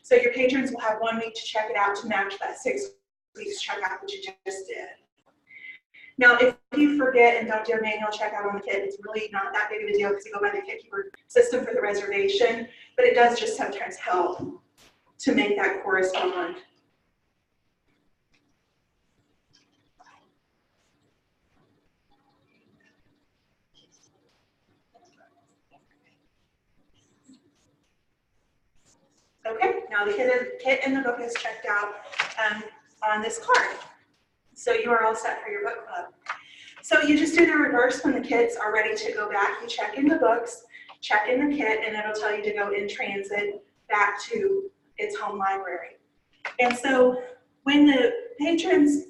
So your patrons will have 1 week to check it out to match that 6 weeks checkout that you just did. Now, if you forget and don't do a manual checkout on the kit, it's really not that big of a deal because you go by the KitKeeper system for the reservation, but it does just sometimes help to make that correspond. Okay, now the kit and the book is checked out on this card. So you are all set for your book club. So you just do the reverse when the kits are ready to go back. You check in the books, check in the kit, and it'll tell you to go in transit back to its home library. And so when the patrons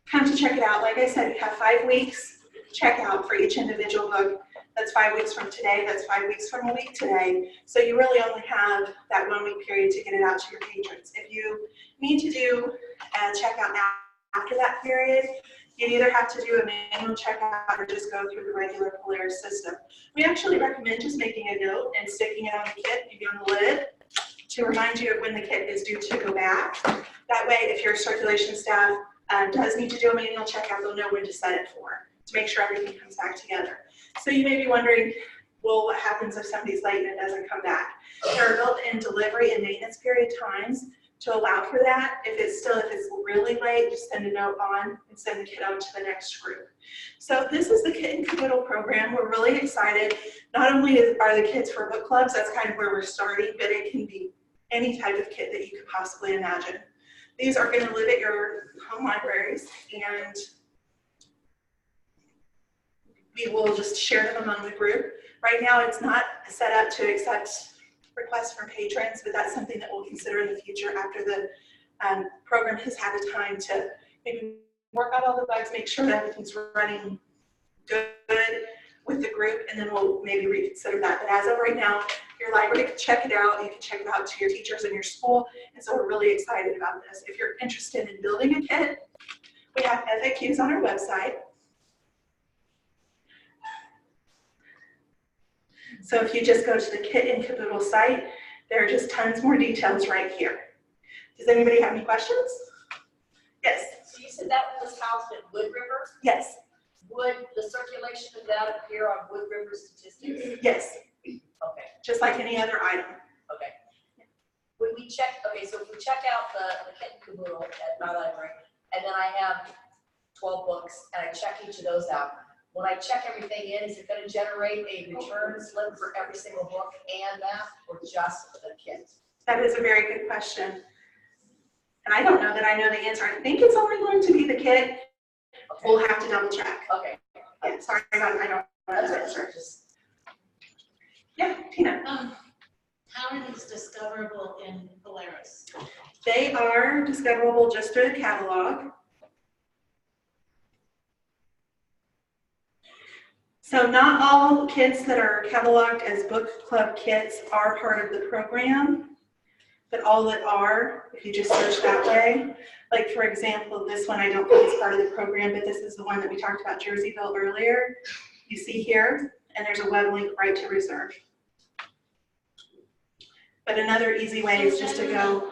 come to check it out, like I said, you have 5 weeks checkout for each individual book. That's 5 weeks from today. That's 5 weeks from a week today. So you really only have that 1 week period to get it out to your patrons. If you need to do a checkout now after that period, you either have to do a manual checkout or just go through the regular Polaris system. We actually recommend just making a note and sticking it on the kit, maybe on the lid, to remind you of when the kit is due to go back. That way, if your circulation staff does need to do a manual checkout, they'll know when to set it for, to make sure everything comes back together. So you may be wondering, well, what happens if somebody's late and it doesn't come back? There are built-in delivery and maintenance period times to allow for that. If it's really late, just send a note on and send the kit out to the next group. So this is the Kit and Caboodle program. We're really excited. Not only are the kits for book clubs, that's kind of where we're starting, but it can be any type of kit that you could possibly imagine. These are going to live at your home libraries, and we will just share them among the group. Right now, it's not set up to accept requests from patrons, but that's something that we'll consider in the future after the program has had the time to maybe work out all the bugs, make sure that everything's running good with the group, and then we'll maybe reconsider that. But as of right now, your library can check it out. You can check it out to your teachers in your school, and so we're really excited about this. If you're interested in building a kit, we have FAQs on our website. So if you just go to the Kit and Caboodle site, there are just tons more details right here. Does anybody have any questions? Yes. So you said that was housed at Wood River? Yes. Would the circulation of that appear on Wood River statistics? Yes. Okay. Just like any other item. Okay. When we check, okay, so if we check out the Kit and Caboodle at my library, and then I have 12 books, and I check each of those out, when I check everything in, is it going to generate a return slip for every single book and that, or just the kit? That is a very good question. And I don't know that I know the answer. I think it's only going to be the kit. Okay. We'll have to double check. Okay. Yeah, sorry about it. I don't know the answer. Yeah, Tina. How are these discoverable in Polaris? They are discoverable just through the catalog. So not all kits that are cataloged as book club kits are part of the program, but all that are, if you just search that way, like for example, this one I don't think is part of the program, but this is the one that we talked about, Jerseyville, earlier. You see here, and there's a web link right to reserve. But another easy way is just to go.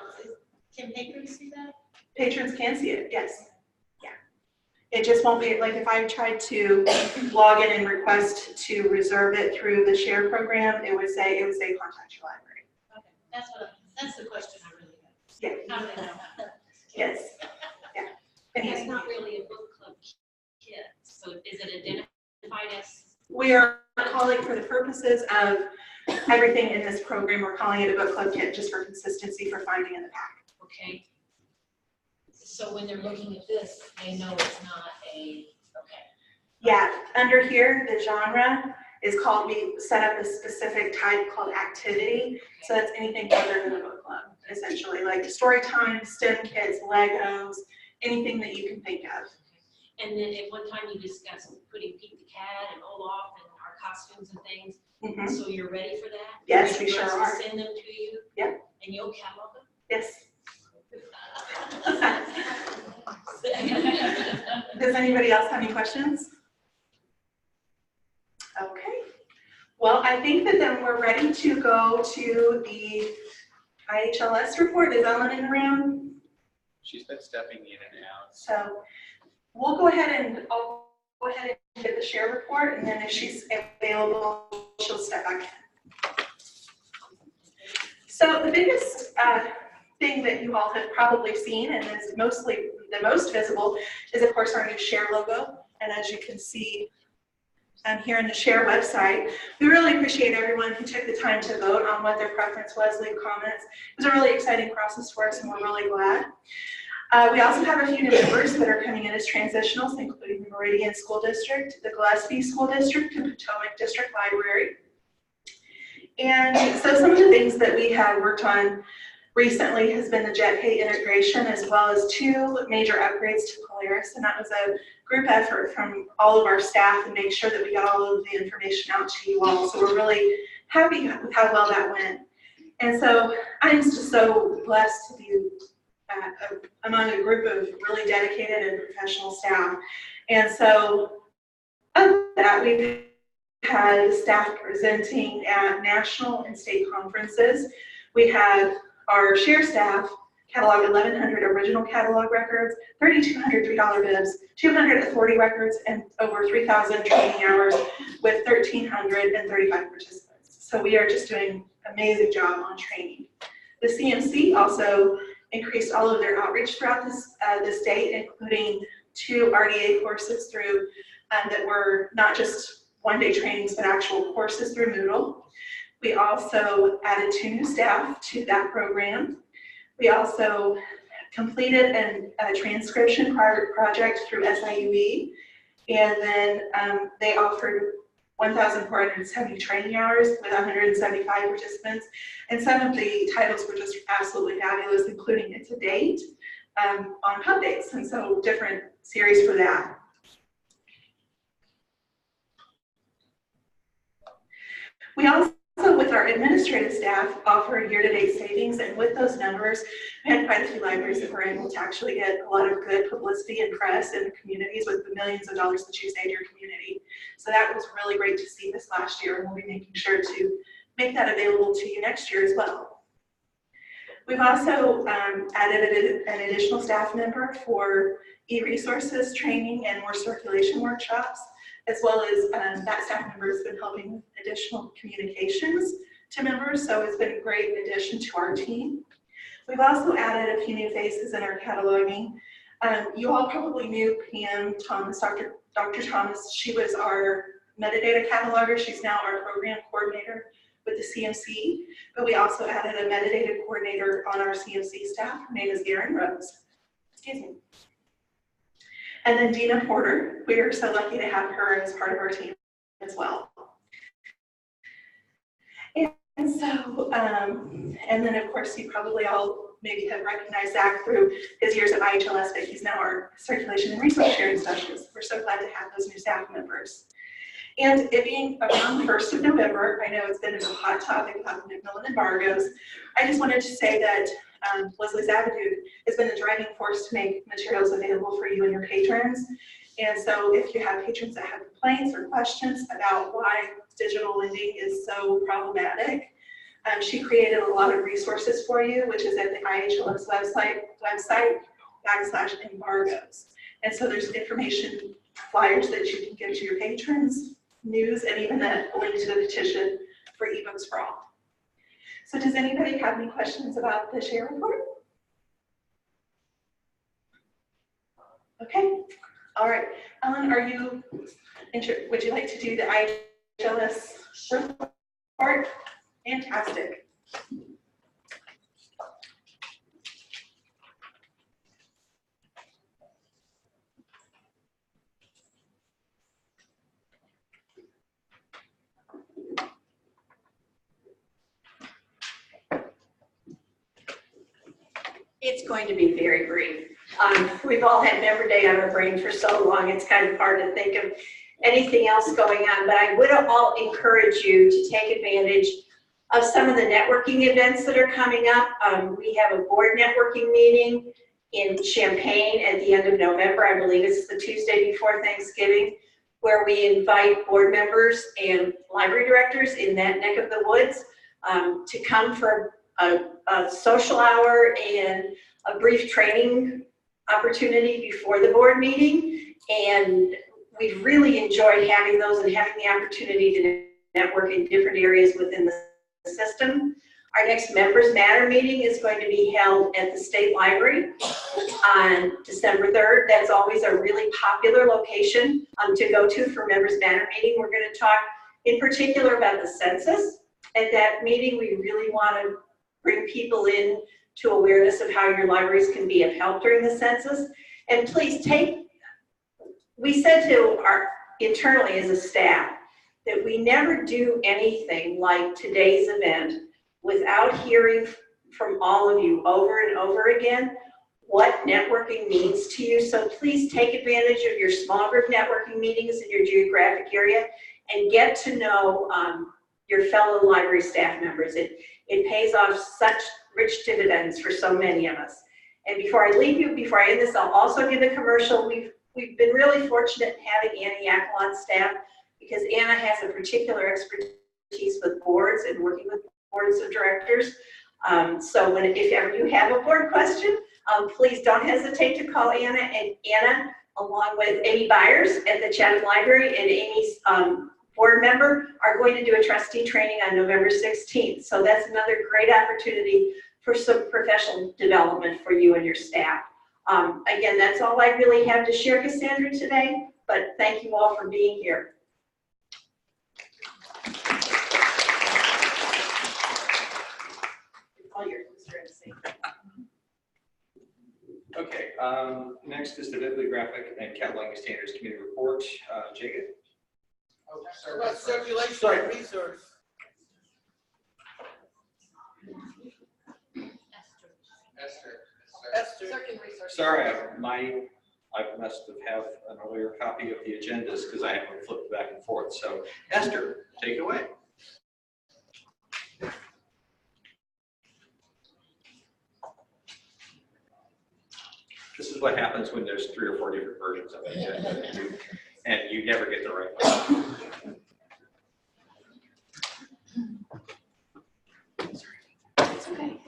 Can patrons see that? Patrons can see it, yes. It just won't be, like if I tried to log in and request to reserve it through the share program, it would say contact your library. Okay, that's the question I really have. Yeah. How do they know? Yes. Yeah. And It's not really a book club kit, so is it identified as? We are calling, for the purposes of everything in this program, we're calling it a book club kit just for consistency for finding in the pack. Okay. So when they're looking at this, they know it's not a, okay. Yeah, under here, the genre is called, we set up a specific type called activity. So that's anything other than a book club, essentially, like story time, STEM kits, Legos, anything that you can think of. And then at one time you discussed putting Pete the Cat and Olaf and our costumes and things. Mm-hmm. So you're ready for that? Yes, Ready we for sure us to are. Send them to you? Yep. And you'll catalog them? Yes. Does anybody else have any questions? Okay. Well, I think that then we're ready to go to the IHLS report. Is Ellen in the room? She's been stepping in and out. So we'll go ahead and I'll go ahead and get the share report, and then if she's available, she'll step back in. So the biggest thing that you all have probably seen, and is mostly the most visible, is of course our new share logo. And as you can see here in the share website, we really appreciate everyone who took the time to vote on what their preference was, leave comments. It was a really exciting process for us, and we're really glad. We also have a few new members that are coming in as transitionals, including the Meridian School District, the Gillespie School District, and Potomac District Library. And so some of the things that we have worked on recently has been the JetPay integration, as well as 2 major upgrades to Polaris, and that was a group effort from all of our staff and make sure that we got all of the information out to you all. So we're really happy with how well that went. And so I'm just so blessed to be among a group of really dedicated and professional staff. And so of that, we've had staff presenting at national and state conferences. We had our share staff catalog 1,100 original catalog records, 3,200 $3 bibs, 240 records, and over 3,000 training hours with 1,335 participants. So we are just doing an amazing job on training. The CMC also increased all of their outreach throughout the state, including 2 RDA courses through that were not just one-day trainings, but actual courses through Moodle. We also added 2 new staff to that program. We also completed a transcription project through SIUE, and then they offered 1,470 training hours with 175 participants, and some of the titles were just absolutely fabulous, including It's a Date on pub dates, and so different series for that. We also, with our administrative staff, offer year-to-date savings, and with those numbers, we had quite a few libraries that were able to actually get a lot of good publicity and press in the communities with the millions of dollars that you save your community. So that was really great to see this last year, and we'll be making sure to make that available to you next year as well. We've also added an additional staff member for e-resources training and more circulation workshops, as well as that staff member has been helping with additional communications to members, so it's been a great addition to our team. We've also added a few new faces in our cataloging. You all probably knew Pam Thomas, Dr. Thomas. She was our metadata cataloger. She's now our program coordinator with the CMC, but we also added a metadata coordinator on our CMC staff. Her name is Erin Rose. Excuse me. And then Dina Porter, we are so lucky to have her as part of our team as well. And so, and then of course, you probably all maybe have recognized Zach through his years at IHLS, but he's now our circulation and resource sharing specialist. We're so glad to have those new staff members. And it being around the 1st of November, I know it's been a hot topic about the McMillan embargoes. I just wanted to say that Leslie's Avenue has been the driving force to make materials available for you and your patrons. And so if you have patrons that have complaints or questions about why digital lending is so problematic, she created a lot of resources for you, which is at the IHLS website /embargoes. And so there's information flyers that you can give to your patrons, news, and even a link to the petition for eBooks for All. So does anybody have any questions about the share report? Okay, all right. Ellen, would you like to do the IHLS report? Fantastic. It's going to be very brief. We've all had Member Day on our brain for so long, it's kind of hard to think of anything else going on, but I would all encourage you to take advantage of some of the networking events that are coming up. We have a board networking meeting in Champaign at the end of November. I believe it's the Tuesday before Thanksgiving, where we invite board members and library directors in that neck of the woods to come for a a social hour and a brief training opportunity before the board meeting. And we've really enjoyed having those and having the opportunity to network in different areas within the system. Our next Members Matter meeting is going to be held at the State Library on December 3rd. That's always a really popular location to go to for Members Matter meeting. We're going to talk in particular about the census. At that meeting, we really want to bring people in to awareness of how your libraries can be of help during the census. And please we said to our internally as a staff that we never do anything like today's event without hearing from all of you over and over again what networking means to you. So please take advantage of your small group networking meetings in your geographic area and get to know your fellow library staff members. It pays off such rich dividends for so many of us. And before I leave you, before I end this, I'll also give a commercial. We've been really fortunate in having Anna Yak on staff because Anna has a particular expertise with boards and working with boards of directors. So if ever you have a board question, please don't hesitate to call Anna. And Anna, along with Amy Byers at the Chatham Library and Amy's board member, are going to do a trustee training on November 16th. So that's another great opportunity for some professional development for you and your staff. Again, that's all I really have to share, Cassandra, today, but thank you all for being here. Okay, next is the Bibliographic and Cataloging Standards Committee report. Jacob? About circulation resource. Esther. Sorry, I must have an earlier copy of the agendas because I haven't flipped back and forth. So Esther, take it away. This is what happens when there's 3 or 4 different versions of the agenda and you never get the right one. It's okay.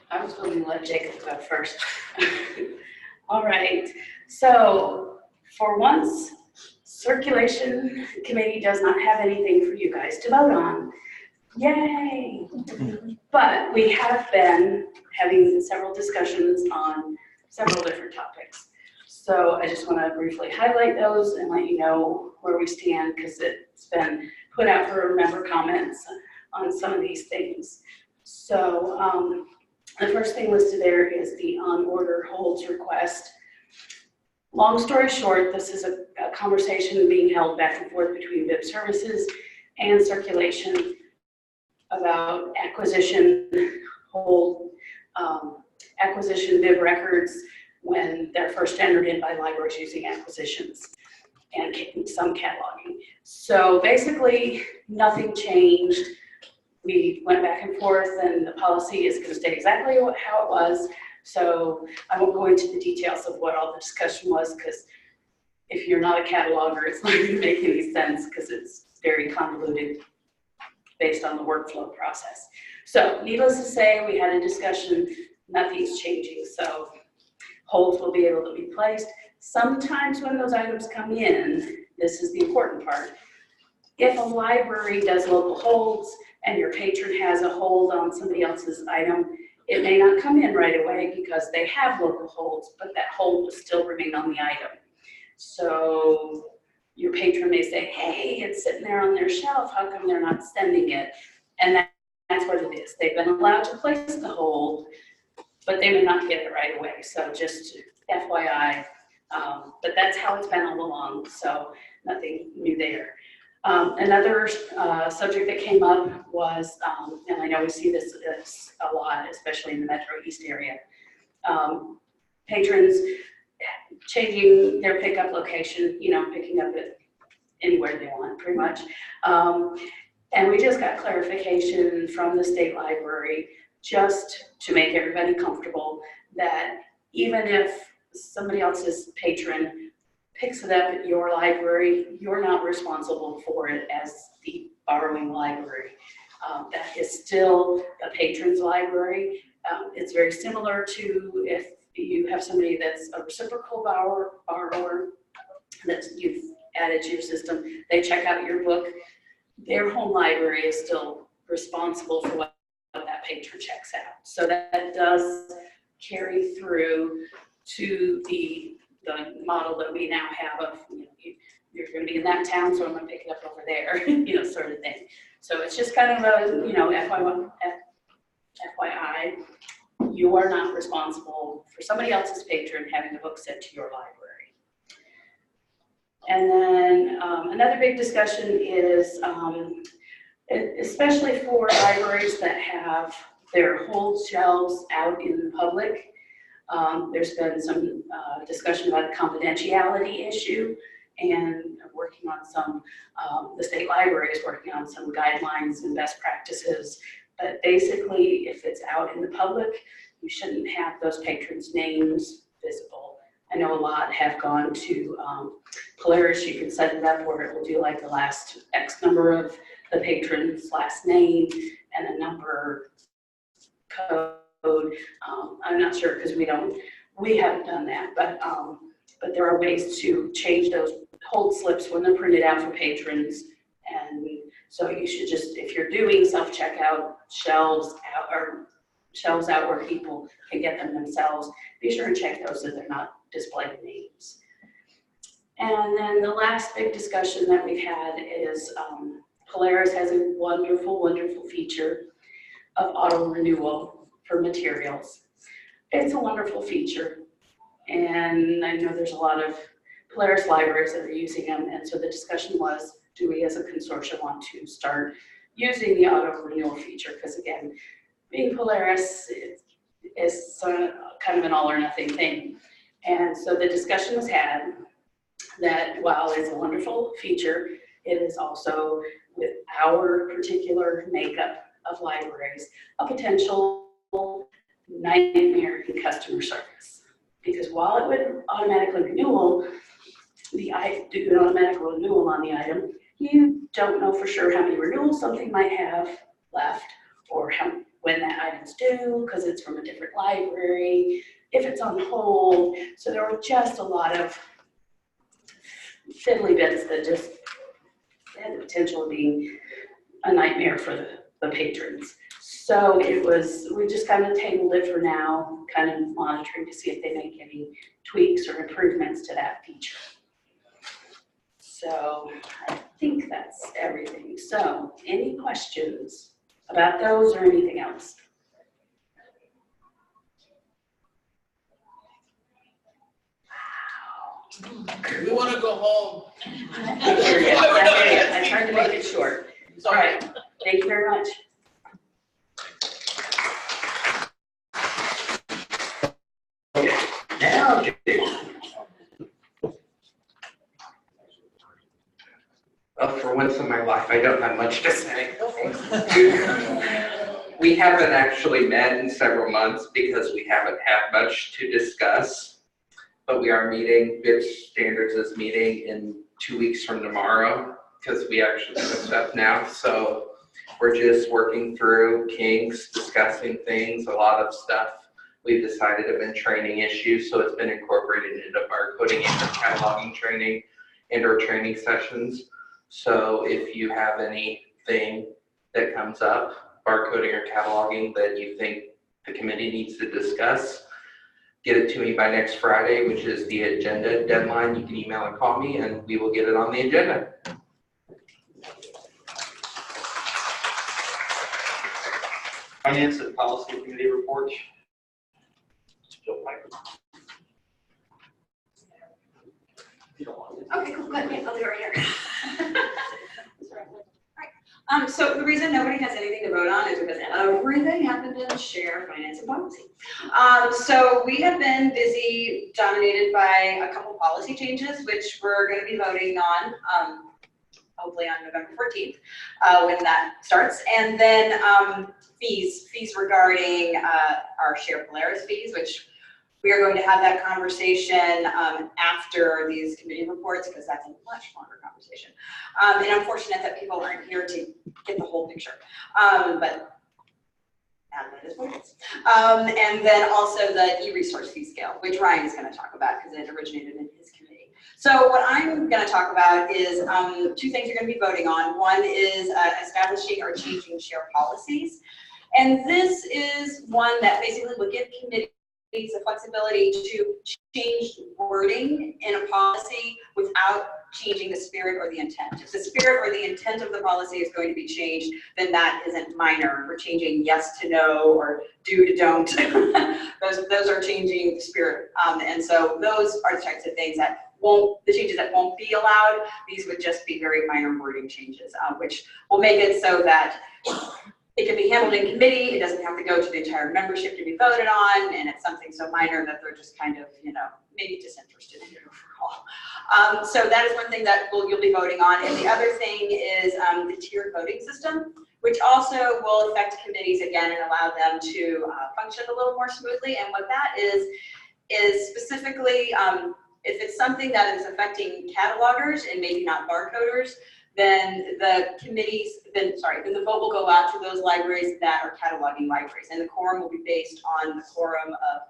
I was going to let Jacob go first. All right. So for once, Circulation Committee does not have anything for you guys to vote on. Yay! But we have been having several discussions on several different topics. So I just want to briefly highlight those and let you know where we stand because it's been put out for member comments on some of these things. So the first thing listed there is the on-order holds request. Long story short, this is a conversation being held back and forth between BIP Services and Circulation about acquisition hold, acquisition BIB records when they're first entered in by libraries using acquisitions and some cataloging. So basically, nothing changed. We went back and forth, and the policy is going to stay exactly how it was. So I won't go into the details of what all the discussion was, because if you're not a cataloger, it's not going to make any sense because it's very convoluted based on the workflow process. So needless to say, we had a discussion, nothing's changing. So holds will be able to be placed. Sometimes when those items come in, this is the important part. If a library does local holds and your patron has a hold on somebody else's item, it may not come in right away because they have local holds, but that hold will still remain on the item. So your patron may say, hey, it's sitting there on their shelf, how come they're not sending it? And that's what it is. They've been allowed to place the hold, but they may not get it right away. So just FYI, but that's how it's been all along. So nothing new there. Another subject that came up was, and I know we see this a lot, especially in the Metro East area, patrons changing their pickup location, picking up it anywhere they want, pretty much. And we just got clarification from the State Library, just to make everybody comfortable, that even if somebody else's patron picks it up at your library, you're not responsible for it as the borrowing library. That is still a patron's library. It's very similar to if you have somebody that's a reciprocal borrower that you've added to your system, they check out your book, their home library is still responsible for what that patron checks out. So that does carry through to the model that we now have of, you're going to be in that town, so I'm going to pick it up over there, sort of thing. So it's just kind of a, FYI, you are not responsible for somebody else's patron having a book sent to your library. And then another big discussion is, especially for libraries that have their whole shelves out in the public, there's been some discussion about the confidentiality issue, and working on some, the state library is working on some guidelines and best practices. But basically, if it's out in the public, you shouldn't have those patrons' names visible. I know a lot have gone to Polaris. You can set it up where it will do like the last X number of the patron's last name and a number code. I'm not sure because we haven't done that, but there are ways to change those hold slips when they're printed out for patrons. And so you should just, if you're doing self-checkout, shelves out where people can get them themselves, be sure and check those so they're not displaying names. And then the last big discussion that we've had is Polaris has a wonderful, wonderful feature of auto renewal for materials. It's a wonderful feature, and I know there's a lot of Polaris libraries that are using them, and so the discussion was, do we as a consortium want to start using the auto renewal feature? Because again, being Polaris is kind of an all or nothing thing. And so the discussion was had that while it's a wonderful feature, it is also, with our particular makeup of libraries, a potential nightmare in customer service. Because while it would automatically do an automatic renewal on the item, you don't know for sure how many renewals something might have left, or when that item's due, because it's from a different library, if it's on hold. So there were just a lot of fiddly bits that just had the potential of being a nightmare for the patrons. So we just kind of tabled it for now, kind of monitoring to see if they make any tweaks or improvements to that feature. So I think that's everything. So any questions about those or anything else? We want to go home. I tried to make it short. All Sorry. right, thank you very much. Now, for once in my life, I don't have much to say. We haven't actually met in several months because we haven't had much to discuss, but we are meeting, BIPS Standards is meeting in 2 weeks from tomorrow because we actually have stuff now. So we're just working through kinks, discussing things, a lot of stuff we've decided have been training issues, so it's been incorporated into barcoding and cataloging training and our training sessions. So if you have anything that comes up, barcoding or cataloging, that you think the committee needs to discuss, get it to me by next Friday, which is the agenda deadline. You can email and call me and we will get it on the agenda. Finance and Policy Committee report. Okay, cool, good, yeah, I'll do it right here. So the reason nobody has anything to vote on is because everything happened in share finance and policy. So we have been busy, dominated by a couple policy changes, which we're going to be voting on, hopefully on November 14th, when that starts. And then fees regarding our share Polaris fees, which We are going to have that conversation after these committee reports, because that's a much longer conversation. And I'm fortunate that people aren't here to get the whole picture, but admin is what it is. And then also the e-resource fee scale, which Ryan is going to talk about because it originated in his committee. So what I'm going to talk about is 2 things you're going to be voting on. One is establishing or changing share policies. And this is one that basically will give committees the flexibility to change wording in a policy without changing the spirit or the intent. If the spirit or the intent of the policy is going to be changed, then that isn't minor. We're changing yes to no or do to don't. those are changing the spirit. And so those are the types of things that the changes that won't be allowed. These would just be very minor wording changes, which will make it so that it can be handled in committee. It doesn't have to go to the entire membership to be voted on, and it's something so minor that they're just kind of, maybe disinterested in it overall. So that is one thing that you'll be voting on. And the other thing is the tiered voting system, which also will affect committees again and allow them to function a little more smoothly. And what that is specifically, if it's something that is affecting catalogers and maybe not barcoders, then the vote will go out to those libraries that are cataloging libraries, and the quorum will be based on the quorum of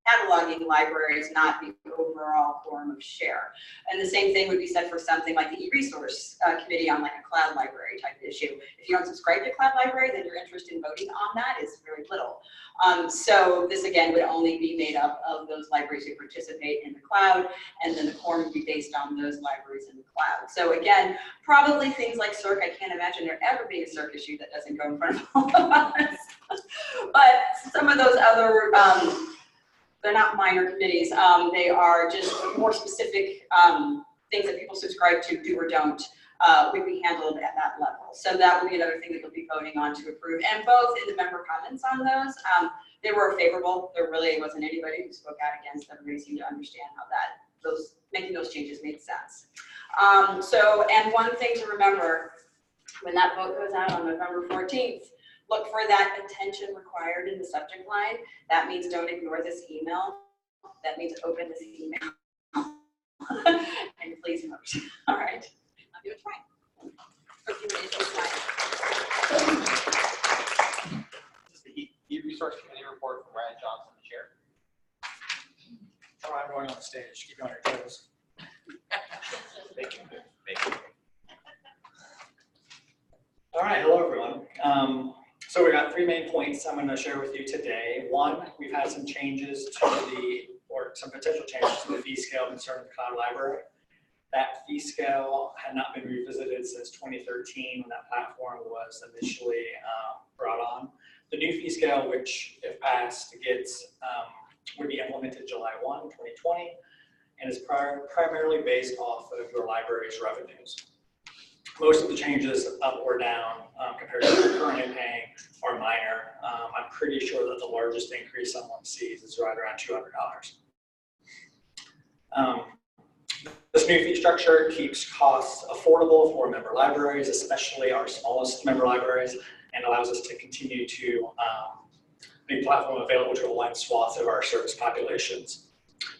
cataloging libraries, not the overall quorum of share. And the same thing would be said for something like the e-resource committee on like a cloud library type issue. If you don't subscribe to cloud library, then your interest in voting on that is very little. So this again would only be made up of those libraries who participate in the cloud, and then the quorum would be based on those libraries in the cloud. So again, probably things like CERC, I can't imagine there ever being a CERC issue that doesn't go in front of all of us. But some of those other, they're not minor committees, they are just more specific things that people subscribe to, do or don't, would be handled at that level. So that would be another thing that you'll be voting on to approve. And both in the member comments on those, they were favorable. There really wasn't anybody who spoke out against them. Everybody seemed to understand how making those changes made sense. And one thing to remember, when that vote goes out on November 14th, look for that attention required in the subject line. That means don't ignore this email. That means open this email. And please vote. All right. I'll do it right. For a few minutes, it's fine. This is the e-resource committee report from Ryan Johnson, the chair. All right, everyone on the stage, keep you on your toes. Thank you. Thank you. All right, hello everyone. So we got 3 main points I'm going to share with you today. One, we've had some changes some potential changes to the fee scale concerning the cloud library. That fee scale had not been revisited since 2013 when that platform was initially brought on. The new fee scale, which if passed would be implemented July 1, 2020, and is primarily based off of your library's revenues. Most of the changes up or down compared to what you're currently paying are minor. I'm pretty sure that the largest increase someone sees is right around $200. This new fee structure keeps costs affordable for member libraries, especially our smallest member libraries, and allows us to continue to make the platform available to a wide swath of our service populations.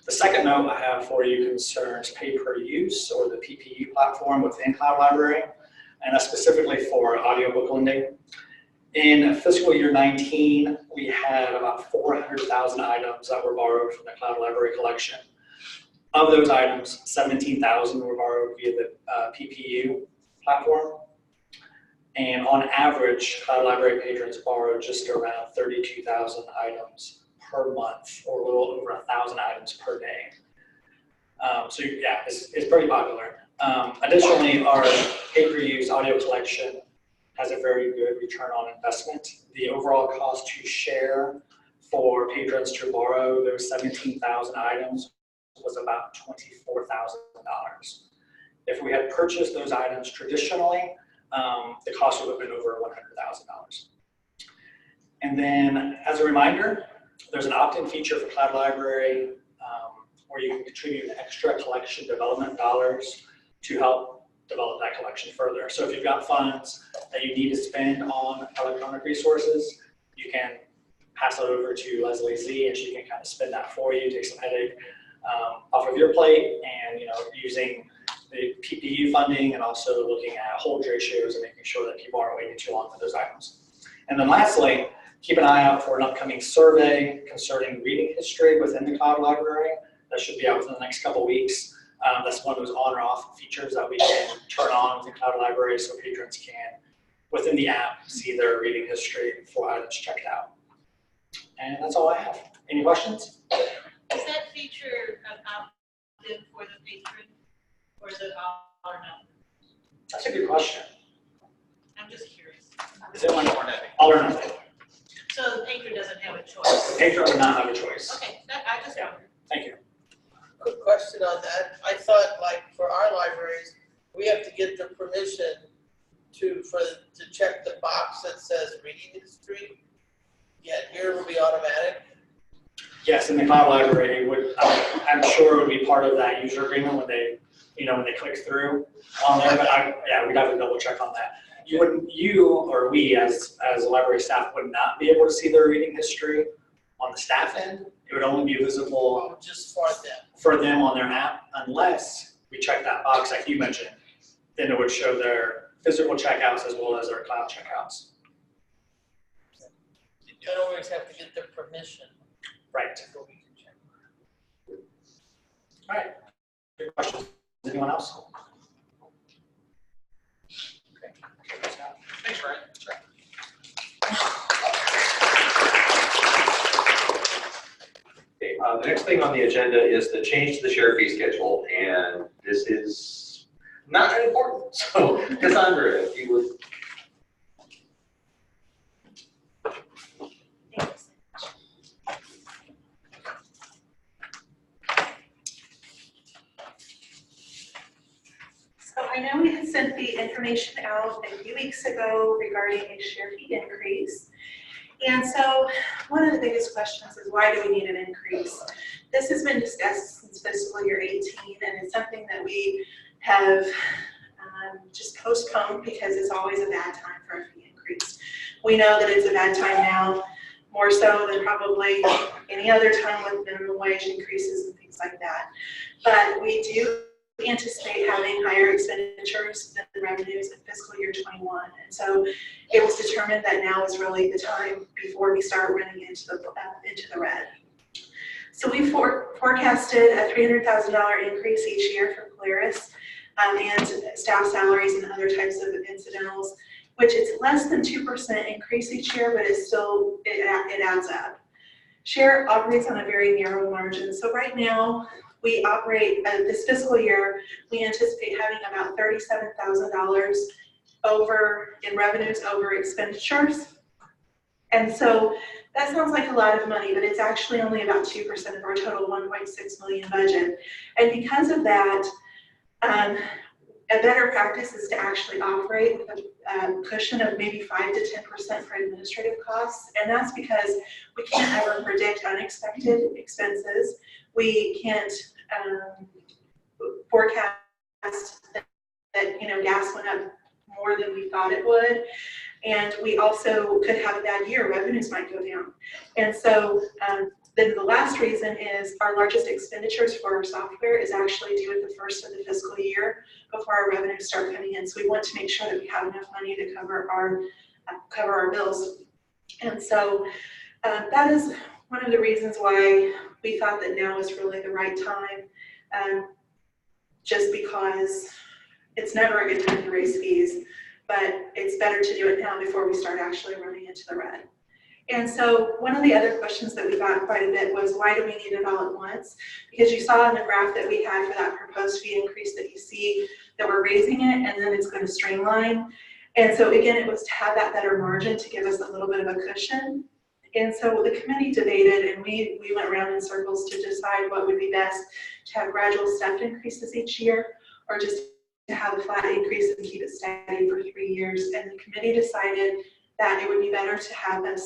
The second note I have for you concerns pay per use, or the PPU platform within Cloud Library, and that's specifically for audiobook lending. In fiscal year 19, we had about 400,000 items that were borrowed from the Cloud Library collection. Of those items, 17,000 were borrowed via the PPU platform. And on average, Cloud Library patrons borrow just around 32,000 items per month, or a little over 1,000 items per day. So yeah, it's pretty popular. Additionally, our pay-per-use audio collection has a very good return on investment. The overall cost to share for patrons to borrow those 17,000 items was about $24,000. If we had purchased those items traditionally, the cost would have been over $100,000. And then, as a reminder, there's an opt-in feature for Cloud Library where you can contribute extra collection development dollars to help develop that collection further. So if you've got funds that you need to spend on electronic resources, you can pass it over to Leslie Z, and she can kind of spin that for you, take some headache off of your plate, and using the PPE funding and also looking at hold ratios and making sure that people aren't waiting too long for those items. And then lastly, keep an eye out for an upcoming survey concerning reading history within the cloud library. That should be out within the next couple of weeks. That's one of those on or off features that we can turn on within cloud library so patrons can, within the app, see their reading history for items checked out. And that's all I have. Any questions? Is that feature an opt-in for the patron, or is it all or no? That's a good question. I'm just curious. Is it one all or nothing? So the patron doesn't have a choice? The patron does not have a choice. Okay, I just wondered. Thank you. Quick question on that. I thought like for our libraries, we have to get the permission to check the box that says reading history. Yet here it will be automatic. Yes, in the cloud library, it would, I'm sure it would be part of that user agreement when they, when they click through on there, but we'd have to double check on that. You or we as library staff would not be able to see their reading history on the staff end. It would only be visible Just for them. On their app, unless we check that box like you mentioned. Then it would show their physical checkouts as well as their cloud checkouts. You don't always have to get their permission. Right. Before we can check. All right. Good questions. Anyone else? Okay. Thanks, Ryan. Sure. Okay, the next thing on the agenda is the change to the share fee schedule, and this is not important. So, Cassandra, if you would. So I know we had sent the information out a few weeks ago regarding a share fee increase. And so one of the biggest questions is, why do we need an increase? This has been discussed since fiscal year 18, and it's something that we have just postponed because it's always a bad time for a fee increase. We know that it's a bad time now, more so than probably any other time with minimum wage increases and things like that. But we do anticipate having higher expenditures than revenues in fiscal year 21. And so it was determined that now is really the time before we start running into the red. So we forecasted a $300,000 increase each year for Polaris and staff salaries and other types of incidentals, which it's less than 2% increase each year, but it's still, it adds up. Share operates on a very narrow margin. So right now, we operate, this fiscal year, we anticipate having about $37,000 over in revenues over expenditures. And so that sounds like a lot of money, but it's actually only about 2% of our total 1.6 million budget. And because of that, a better practice is to actually operate with a cushion of maybe 5 to 10% for administrative costs. And that's because we can't ever predict unexpected expenses. We can't forecast that gas went up more than we thought it would. And we also could have a bad year, revenues might go down. And so then the last reason is our largest expenditures for our software is actually due at the first of the fiscal year before our revenues start coming in. So we want to make sure that we have enough money to cover our bills. And so that is one of the reasons why we thought that now is really the right time, just because it's never a good time to raise fees, but it's better to do it now before we start actually running into the red. And so one of the other questions that we got quite a bit was, why do we need it all at once? Because you saw in the graph that we had for that proposed fee increase that you see that we're raising it and then it's going to streamline. And so again, it was to have that better margin to give us a little bit of a cushion. And so the committee debated, and we went around in circles to decide what would be best, to have gradual stepped increases each year, or just to have a flat increase and keep it steady for 3 years. And the committee decided that it would be better to have a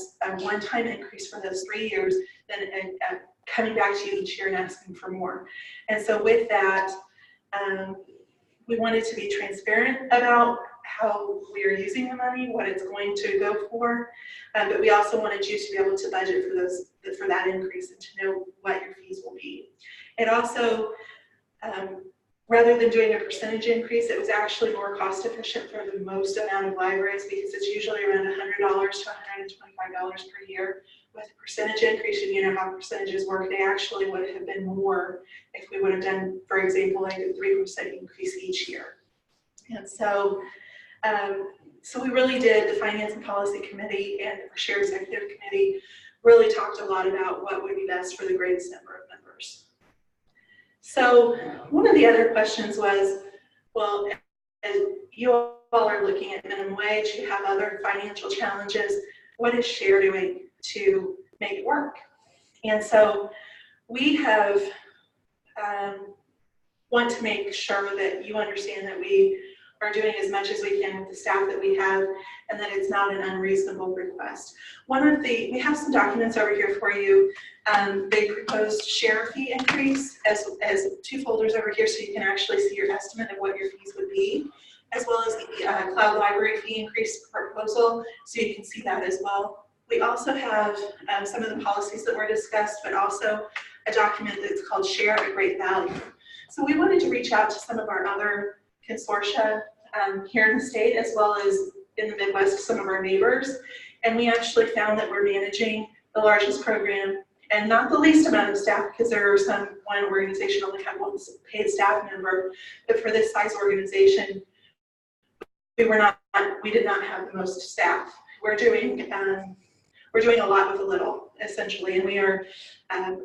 one-time increase for those 3 years than coming back to you each year and asking for more. And so with that, we wanted to be transparent about how we are using the money, what it's going to go for. But we also wanted you to be able to budget for that increase and to know what your fees will be. It also, rather than doing a percentage increase, it was actually more cost efficient for the most amount of libraries because it's usually around $100 to $125 per year. With a percentage increase, and you know how percentages work, they actually would have been more if we would have done, for example, like a 3% increase each year. And so, so we really did, the Finance and Policy Committee and our Shared Executive Committee really talked a lot about what would be best for the greatest number of members. So one of the other questions was, well, as you all are looking at minimum wage, you have other financial challenges, what is SHARE doing to make it work? And so we have want to make sure that you understand that we are doing as much as we can with the staff that we have and that it's not an unreasonable request. We have some documents over here for you. They proposed SHARE fee increase as 2 folders over here so you can actually see your estimate of what your fees would be, as well as the cloud library fee increase proposal so you can see that as well. We also have some of the policies that were discussed, but also a document that's called Share at Great Value. So we wanted to reach out to some of our other consortia here in the state, as well as in the Midwest, some of our neighbors. And we actually found that we're managing the largest program and not the least amount of staff, because there are one organization only had 1 paid staff member, but for this size organization, we did not have the most staff. We're doing a lot with a little, essentially, and we are,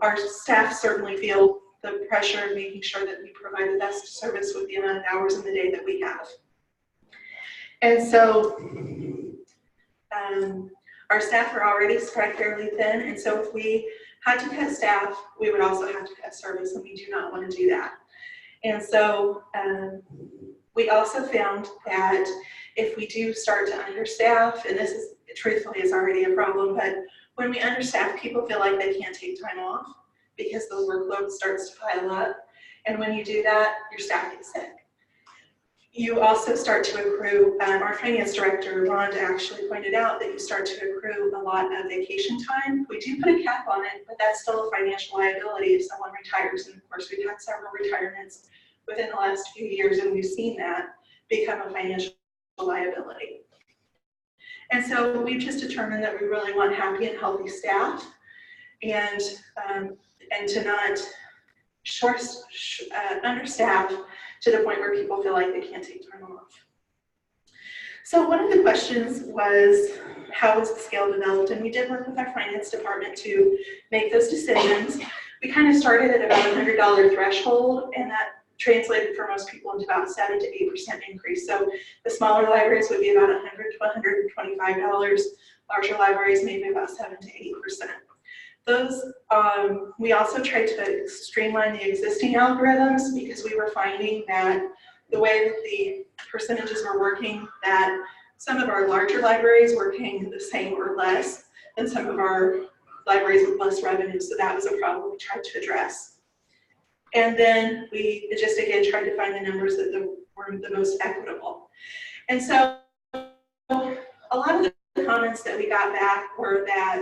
our staff certainly feel the pressure of making sure that we provide the best service with the amount of hours in the day that we have. And so our staff are already spread fairly thin, and so if we had to cut staff, we would also have to cut service, and we do not want to do that. And so we also found that if we do start to understaff, and this is truthfully is already a problem, but when we understaff, people feel like they can't take time off because the workload starts to pile up. And when you do that, your staff gets sick. You also start to accrue, our finance director, Rhonda, actually pointed out that you start to accrue a lot of vacation time. We do put a cap on it, but that's still a financial liability if someone retires. And of course, we've had several retirements within the last few years, and we've seen that become a financial liability. And so we've just determined that we really want happy and healthy staff, and to not understaff to the point where people feel like they can't take time off. So one of the questions was, how was the scale developed? And we did work with our finance department to make those decisions. We kind of started at about a $100 threshold, and that translated for most people into about 7 to 8% increase. So the smaller libraries would be about $100 to $125. Larger libraries maybe about 7 to 8%. Those, we also tried to streamline the existing algorithms because we were finding that the way that the percentages were working, that some of our larger libraries were paying the same or less than some of our libraries with less revenue. So that was a problem we tried to address. And then we just again tried to find the numbers that were the most equitable. And so a lot of the comments that we got back were that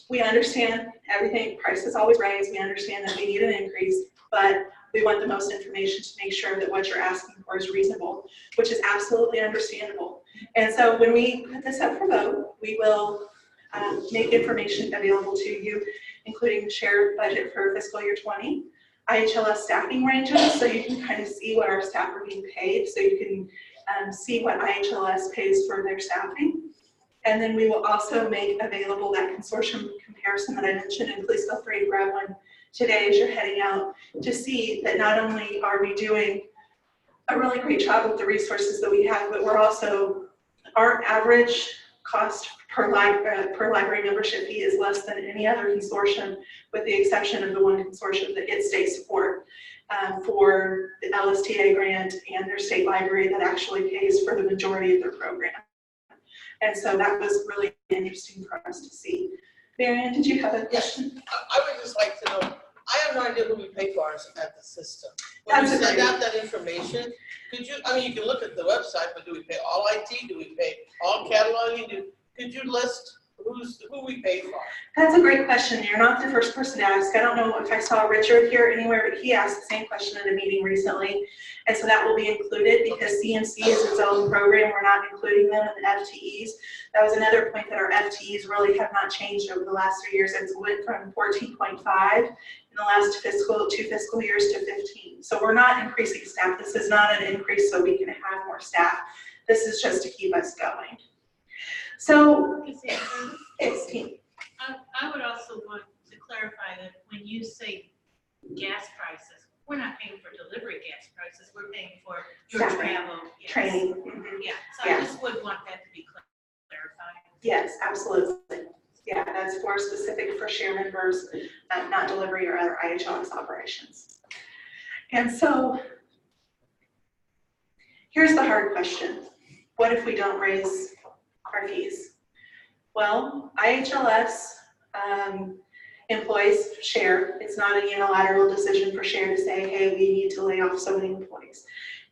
we understand everything, prices always rise, we understand that we need an increase, but we want the most information to make sure that what you're asking for is reasonable, which is absolutely understandable. And so when we put this up for vote, we will make information available to you, including the shared budget for fiscal year 20, IHLS staffing ranges, so you can kind of see what our staff are being paid, so you can see what IHLS pays for their staffing. And then we will also make available that consortium comparison that I mentioned, and please feel free to grab one today as you're heading out to see that not only are we doing a really great job with the resources that we have, but we're also, our average cost per library membership fee is less than any other consortium, with the exception of the one consortium that gets state support for the LSTA grant and their state library that actually pays for the majority of their program. And so that was really interesting for us to see. Marianne, did you have a question? Yes. I would just like to know, I have no idea who we pay for at the system. When we send out that information, Could you, I mean, you can look at the website, but do we pay all IT? Do we pay all cataloging? Could you list who we pay for? That's a great question. You're not the first person to ask. I don't know if I saw Richard here anywhere, but he asked the same question in a meeting recently. And so that will be included because CMC is its own program. We're not including them in the FTEs. That was another point, that our FTEs really have not changed over the last 3 years. It's went from 14.5 in the last two fiscal years to 15. So we're not increasing staff. This is not an increase so we can have more staff. This is just to keep us going. So Cassandra, it's team. I would also want to clarify that when you say gas prices, we're not paying for delivery gas prices, we're paying for your Staffing, travel. Yes. training. Mhm. Yeah, so I just would want that to be clarified. Yes, absolutely. Yeah, that's more specific for share members, not delivery or other IHLS operations. And so here's the hard question. What if we don't raise our fees? Well, IHLS employees share. It's not a unilateral decision for share to say, hey, we need to lay off so many employees.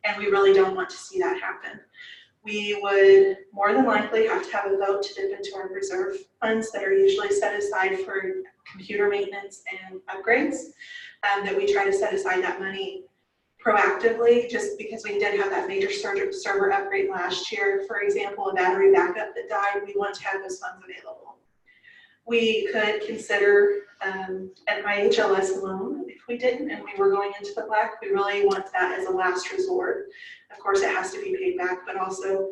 And we really don't want to see that happen. We would more than likely have to have a vote to dip into our reserve funds that are usually set aside for computer maintenance and upgrades, that we try to set aside that money proactively, just because we did have that major server upgrade last year. For example, a battery backup that died, we want to have those funds available. We could consider an IHLS loan if we didn't and we were going into the black. We really want that as a last resort. Of course, it has to be paid back, but also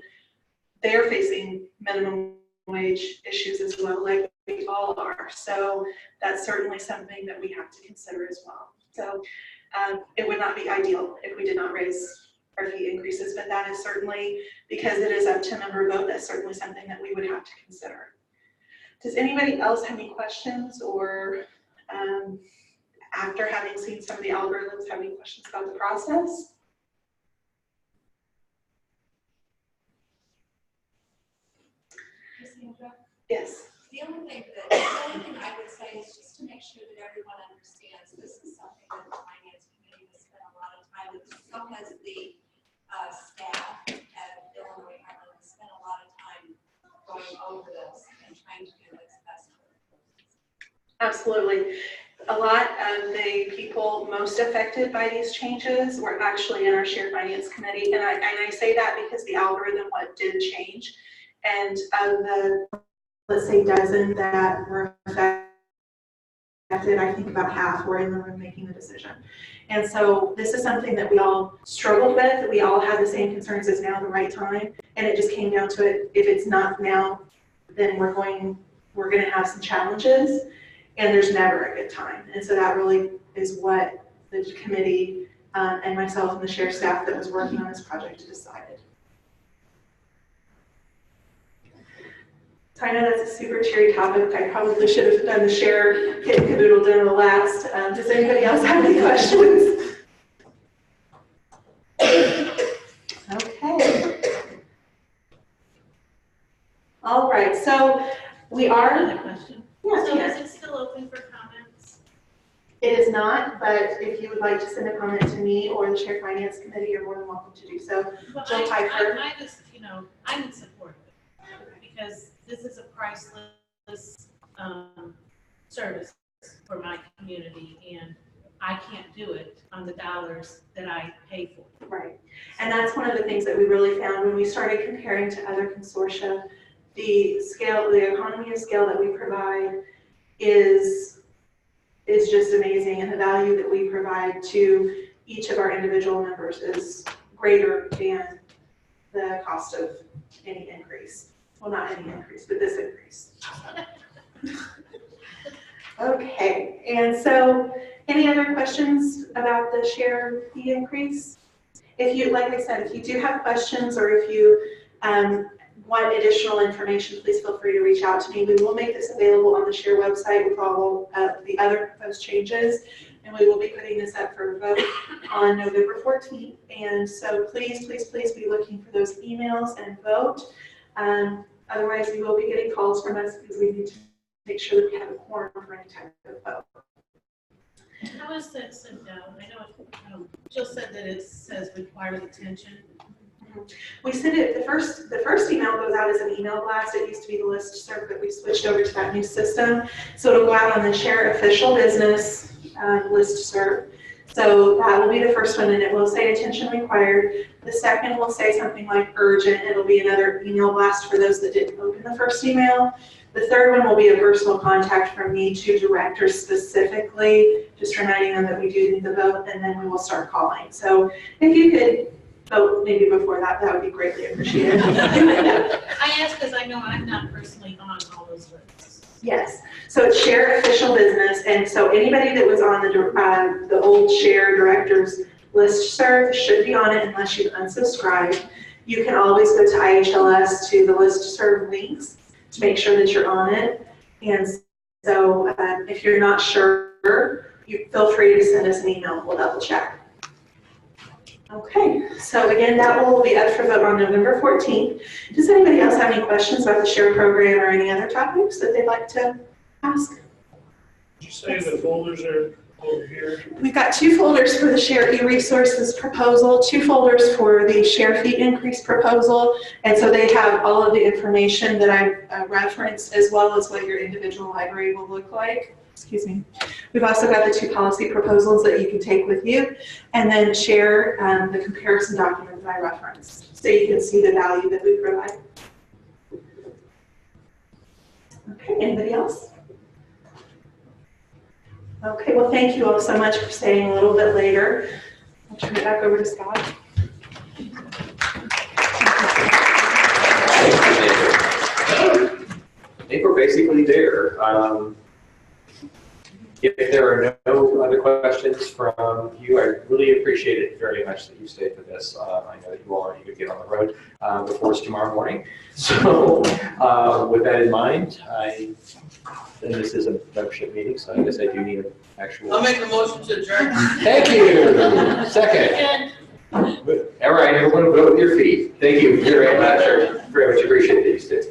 they're facing minimum wage issues as well, like we all are. So that's certainly something that we have to consider as well. So it would not be ideal if we did not raise our fee increases, but that is certainly, because it is up to member vote, that's certainly something that we would have to consider. Does anybody else have any questions, or after having seen some of the algorithms, have any questions about the process? Cassandra? Yes. The only thing I would say is just to make sure that everyone understands this is something that the finance committee has spent a lot of time with. So has the staff at Illinois Heartland spent a lot of time going over this and trying to do what's best for the Absolutely. A lot of the people most affected by these changes were actually in our shared finance committee. And I say that because the algorithm did change. And of the, let's say, dozen that were affected, I think about half were in the room making the decision. And so this is something that we all struggled with. We all had the same concerns. Is now the right time? And it just came down to it. If it's not now, then we're going to have some challenges, and there's never a good time. And so that really is what the committee and myself and the share staff that was working on this project decided. So I know that's a super cheery topic. I probably should have done the share kit and caboodle dinner last. Does anybody else have any questions? Okay. All right, so we are. Another question. Yes, So yes. is it still open for comments? It is not, but if you would like to send a comment to me or the Shared Finance Committee, you're more than welcome to do so. Well, Jill Piper. I just, I'm in support of it because this is a priceless service for my community, and I can't do it on the dollars that I pay for. Right, and that's one of the things that we really found when we started comparing to other consortia. The scale, the economy of scale that we provide is just amazing, and the value that we provide to each of our individual members is greater than the cost of any increase. Well, not any increase, but this increase. Okay, and so any other questions about the share fee increase? If you, like I said, if you do have questions or if you want additional information, please feel free to reach out to me. We will make this available on the share website with all the other proposed changes, and we will be putting this up for a vote on November 14th. And so please, please, please be looking for those emails and vote. Otherwise, you will be getting calls from us because we need to make sure that we have a quorum for any type of vote. How is that sent out? I know, Jill said that it says requires attention. We send it, the first email goes out as an email blast. It used to be the listserv, but we switched over to that new system. So it'll go out on the Share Official Business listserv. So that will be the first one, and it will say attention required. The second will say something like urgent. It'll be another email blast for those that didn't open the first email. The third one will be a personal contact from me to directors specifically, just reminding them that we do need the vote, and then we will start calling. So if you could vote maybe before that, that would be greatly appreciated. I ask because I know I'm not personally on all those lists. Yes, so it's Share Official Business, and so anybody that was on the old Share Directors listserv should be on it unless you've unsubscribed. You can always go to IHLS to the listserv links to make sure that you're on it. And so if you're not sure, you feel free to send us an email. We'll double check. Okay, so again, that will be up for vote on November 14th. Does anybody else have any questions about the SHARE program or any other topics that they'd like to ask? Did you say the folders are over here? We've got 2 folders for the SHARE e-resources proposal, 2 folders for the SHARE fee increase proposal, and so they have all of the information that I referenced as well as what your individual library will look like. Excuse me. We've also got the 2 policy proposals that you can take with you, and then share the comparison document that I referenced, so you can see the value that we provide. Okay, anybody else? Okay, well, thank you all so much for staying a little bit later. I'll turn it back over to Scott. I think we're basically there. If there are no other questions from you, I really appreciate it very much that you stayed for this. I know that you all are eager to get on the road before it's tomorrow morning. So with that in mind, and this is a membership meeting, so I guess I do need an actual. I'll make a motion to adjourn. Thank you. Second. All right, everyone vote with your feet. Thank you very much. Very much appreciate that you stayed.